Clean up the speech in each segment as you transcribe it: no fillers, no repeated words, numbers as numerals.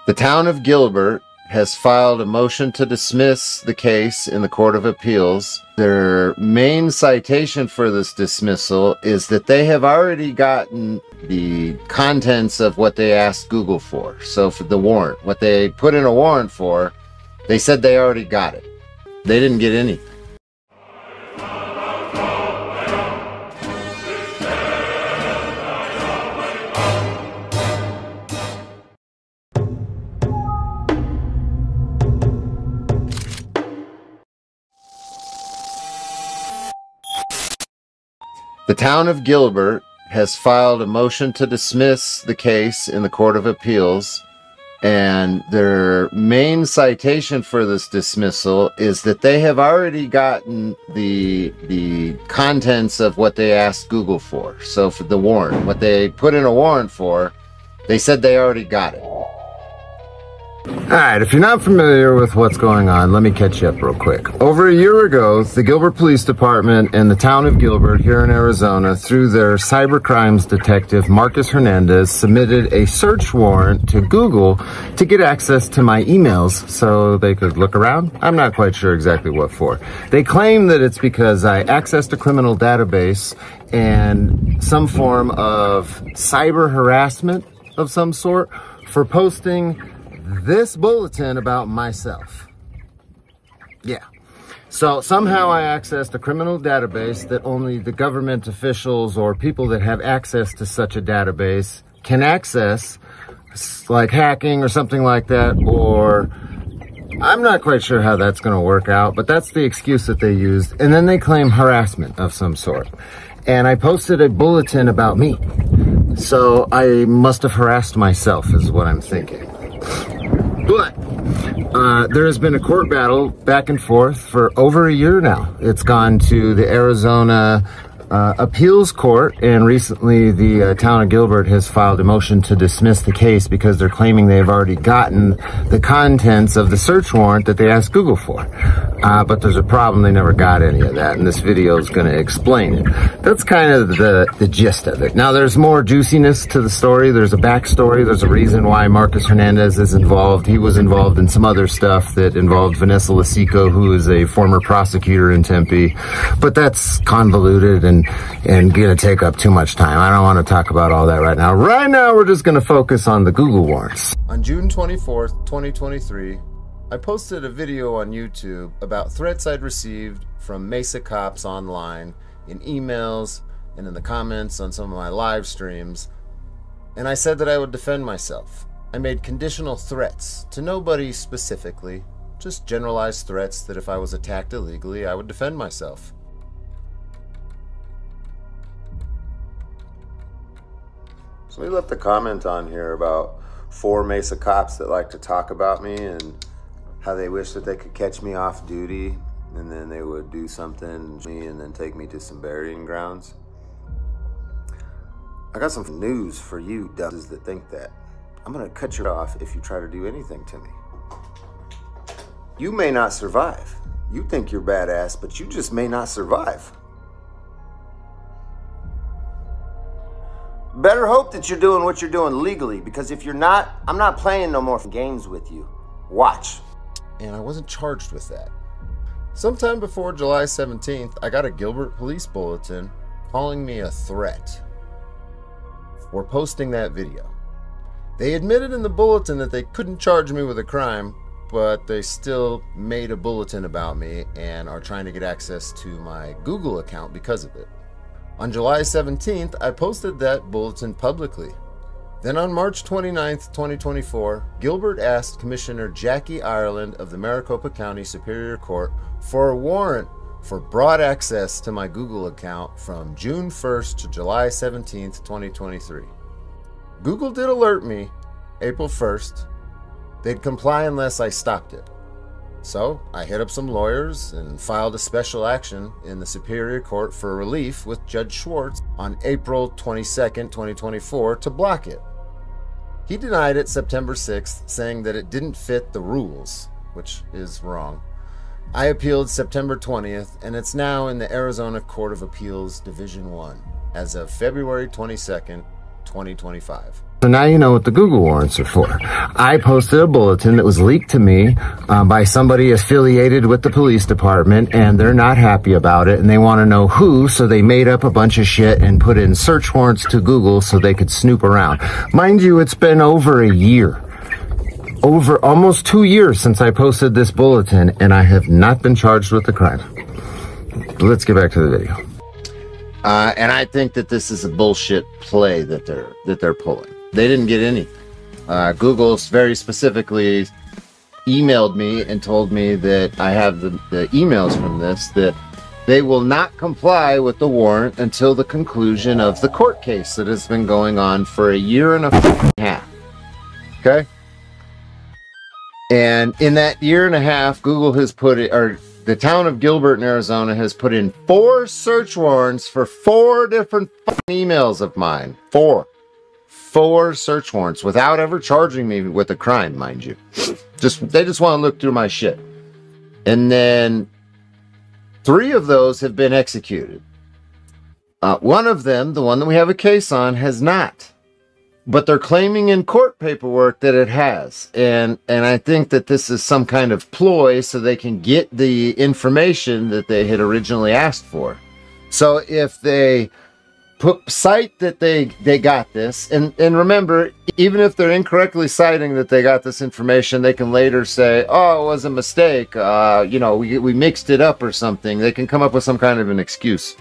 The town of Gilbert has filed a motion to dismiss the case in the Court of Appeals. Their main citation for this dismissal is that they have already gotten the contents of what they asked Google for. So for the warrant, what they put in a warrant for, they said they already got it. They didn't get anything. The town of Gilbert has filed a motion to dismiss the case in the Court of Appeals, and their main citation for this dismissal is that they have already gotten the contents of what they asked Google for. So for the warrant, what they put in a warrant for, they said they already got it. Alright, if you're not familiar with what's going on, let me catch you up real quick. Over a year ago, the Gilbert Police Department and the town of Gilbert here in Arizona, through their cyber crimes detective, Marcus Hernandez, submitted a search warrant to Google to get access to my emails so they could look around. I'm not quite sure exactly what for. They claim that it's because I accessed a criminal database and some form of cyber harassment of some sort for posting this bulletin about myself. Yeah. So somehow I accessed a criminal database that only the government officials or people that have access to such a database can access, like hacking or something like that, or I'm not quite sure how that's going to work out, but that's the excuse that they used. And then they claim harassment of some sort. And I posted a bulletin about me. So I must have harassed myself is what I'm thinking. But there has been a court battle back and forth for over a year now. It's gone to the Arizona Appeals Court, and recently the town of Gilbert has filed a motion to dismiss the case because they're claiming they've already gotten the contents of the search warrant that they asked Google for. But there's a problem, they never got any of that, and this video is going to explain it. That's kind of the gist of it. Now, there's more juiciness to the story. There's a backstory. There's a reason why Marcus Hernandez is involved. He was involved in some other stuff that involved Vanessa Lasico, who is a former prosecutor in Tempe. But that's convoluted and going to take up too much time. I don't want to talk about all that right now. Right now, we're just going to focus on the Google warrants. On June 24th, 2023, I posted a video on YouTube about threats I'd received from Mesa cops online, in emails, and in the comments on some of my live streams, and I said that I would defend myself. I made conditional threats to nobody specifically, just generalized threats that if I was attacked illegally, I would defend myself. Somebody left a comment on here about 4 Mesa cops that like to talk about me and how they wish that they could catch me off duty and then they would do something to me and then take me to some burying grounds. I got some news for you dumbs that think that. I'm gonna cut you off if you try to do anything to me. You may not survive. You think you're badass, but you just may not survive. Better hope that you're doing what you're doing legally, because if you're not, I'm not playing no more games with you. Watch. And I wasn't charged with that. Sometime before July 17th, I got a Gilbert police bulletin calling me a threat for posting that video. They admitted in the bulletin that they couldn't charge me with a crime, but they still made a bulletin about me and are trying to get access to my Google account because of it. On July 17th, I posted that bulletin publicly. Then on March 29th, 2024, Gilbert asked Commissioner Jackie Ireland of the Maricopa County Superior Court for a warrant for broad access to my Google account from June 1st to July 17th, 2023. Google did alert me April 1st. They'd comply unless I stopped it. So I hit up some lawyers and filed a special action in the Superior Court for relief with Judge Schwartz on April 22nd, 2024 to block it. He denied it September 6th, saying that it didn't fit the rules, which is wrong. I appealed September 20th, and it's now in the Arizona Court of Appeals Division 1 as of February 22nd, 2025. So now you know what the Google warrants are for. I posted a bulletin that was leaked to me by somebody affiliated with the police department, and they're not happy about it, and they want to know who, so they made up a bunch of shit and put in search warrants to Google so they could snoop around. Mind you, it's been over a year. Over almost 2 years since I posted this bulletin, and I have not been charged with the crime. Let's get back to the video. And I think that this is a bullshit play that they're pulling. They didn't get anything. Google very specifically emailed me and told me that I have the emails from this, that they will not comply with the warrant until the conclusion of the court case that has been going on for a year and a half. Okay? And in that year and a half, Google has put it, or the town of Gilbert in Arizona has put in 4 search warrants for 4 different emails of mine. 4 search warrants without ever charging me with a crime, mind you. They just want to look through my shit. And then 3 of those have been executed. One of them, the one that we have a case on, has not. But they're claiming in court paperwork that it has. And I think that this is some kind of ploy so they can get the information that they had originally asked for. So if they cite that they got this, and remember, even if they're incorrectly citing that they got this information, they can later say, oh, it was a mistake, you know, we mixed it up or something. They can come up with some kind of an excuse.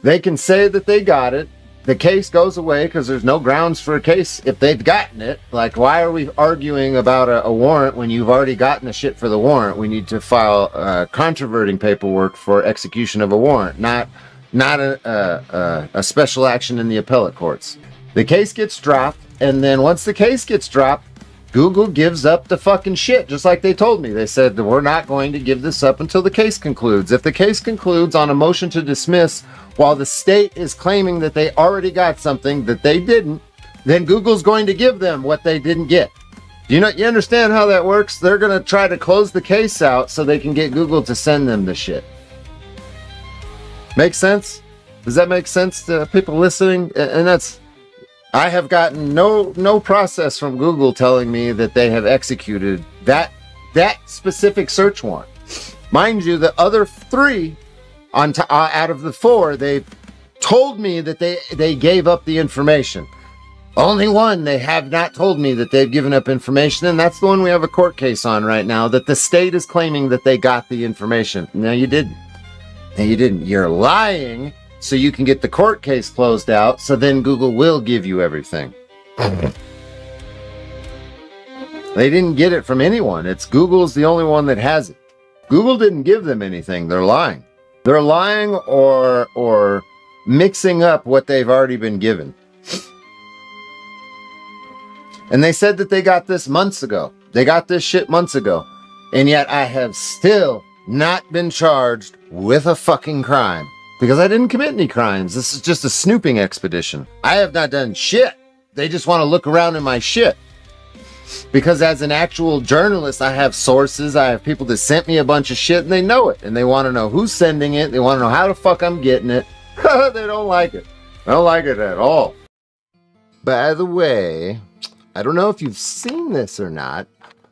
They can say that they got it. The case goes away because there's no grounds for a case if they've gotten it. Like, why are we arguing about a warrant when you've already gotten the shit for the warrant? We need to file controverting paperwork for execution of a warrant, not a special action in the appellate courts. The case gets dropped, and then once the case gets dropped, Google gives up the fucking shit, just like they told me. They said that we're not going to give this up until the case concludes. If the case concludes on a motion to dismiss while the state is claiming that they already got something that they didn't, then Google's going to give them what they didn't get. You understand how that works? They're going to try to close the case out so they can get Google to send them the shit. Make sense? Does that make sense to people listening? And that's... I have gotten no process from Google telling me that they have executed that specific search warrant. Mind you, the other 3 out of the 4, they told me that they gave up the information. Only one they have not told me that they've given up information, and that's the one we have a court case on right now, that the state is claiming that they got the information. No, you didn't. No, you didn't. You're lying so you can get the court case closed out, so then Google will give you everything. They didn't get it from anyone. It's Google's the only one that has it. Google didn't give them anything. They're lying. They're lying or mixing up what they've already been given. And they said that they got this months ago. They got this shit months ago. And yet I have still not been charged with a fucking crime. Because I didn't commit any crimes. This is just a snooping expedition. I have not done shit. They just want to look around in my shit. Because as an actual journalist, I have sources. I have people that sent me a bunch of shit and they know it. And they want to know who's sending it. They want to know how the fuck I'm getting it. They don't like it. I don't like it at all. By the way, I don't know if you've seen this or not,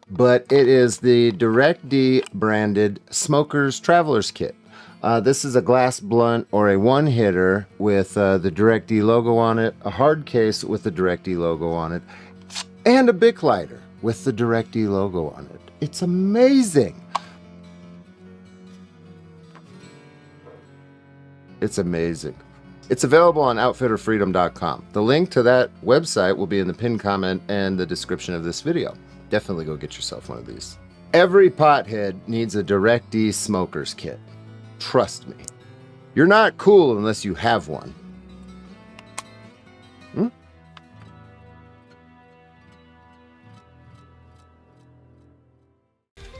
but it is the Direct D branded Smoker's Traveler's Kit. This is a glass blunt or a one-hitter with the Direct D logo on it, a hard case with the Direct D logo on it, and a Bic lighter with the Direct D logo on it. It's amazing. It's amazing. It's available on outfitterfreedom.com. The link to that website will be in the pinned comment and the description of this video. Definitely go get yourself one of these. Every pothead needs a Direct D smoker's kit. Trust me. You're not cool unless you have one.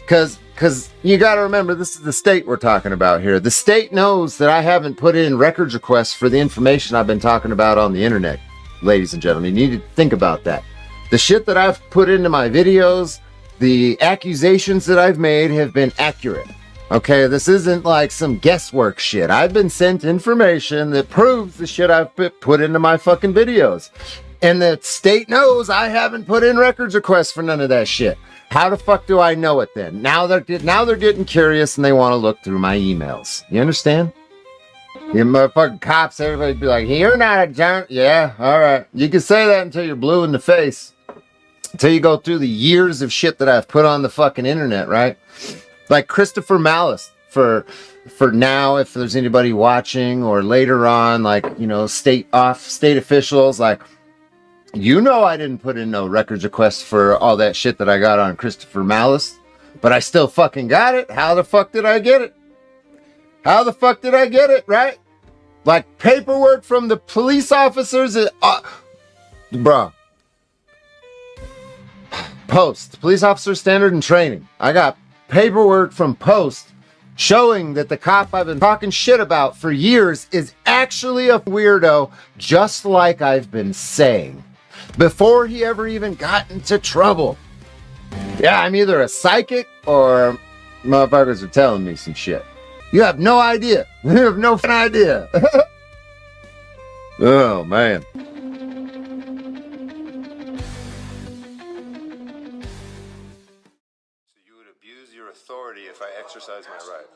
Because you got to remember, this is the state we're talking about here. The state knows that I haven't put in records requests for the information I've been talking about on the internet, ladies and gentlemen. You need to think about that. The shit that I've put into my videos, the accusations that I've made have been accurate. Okay, this isn't like some guesswork shit. I've been sent information that proves the shit I've put into my fucking videos. And the state knows I haven't put in records requests for none of that shit. How the fuck do I know it then? Now they're getting curious and they want to look through my emails. You understand? You motherfucking cops, everybody be like, you're not a junk. Yeah, all right. You can say that until you're blue in the face. Until you go through the years of shit that I've put on the fucking internet, right? Like Christopher Malice, for now, if there's anybody watching, or later on, like, you know, state officials, like, you know, I didn't put in no records requests for all that shit that I got on Christopher Malice, but I still fucking got it. How the fuck did I get it? How the fuck did I get it, right? Like paperwork from the police officers, bruh. Post, police officer standard and training. I got paperwork from Post showing that the cop I've been talking shit about for years is actually a weirdo, just like I've been saying, before he ever even got into trouble. Yeah, I'm either a psychic or motherfuckers are telling me some shit. You have no idea. You have no idea. Oh, man. Authority if I exercise my right.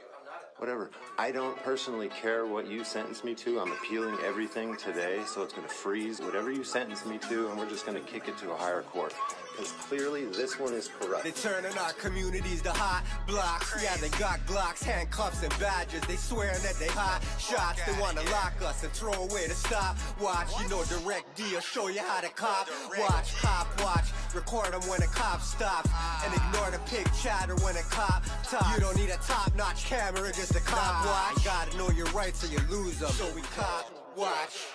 Whatever. I don't personally care what you sentence me to. I'm appealing everything today, so it's going to freeze whatever you sentence me to, and we're just going to kick it to a higher court. Because clearly this one is corrupt. They turning our communities to hot blocks. Yeah, they got Glocks, handcuffs, and badges. They swearing that they hot shots. They want to lock us and throw away the stop. Watch, you know, direct D will show you how to cop. Watch, cop, watch. Record them when a cop stops. And ignore the pig chatter when a cop talks. You don't need a top-notch camera, just a cop watch. You gotta know your rights or you lose them. So we cop, watch.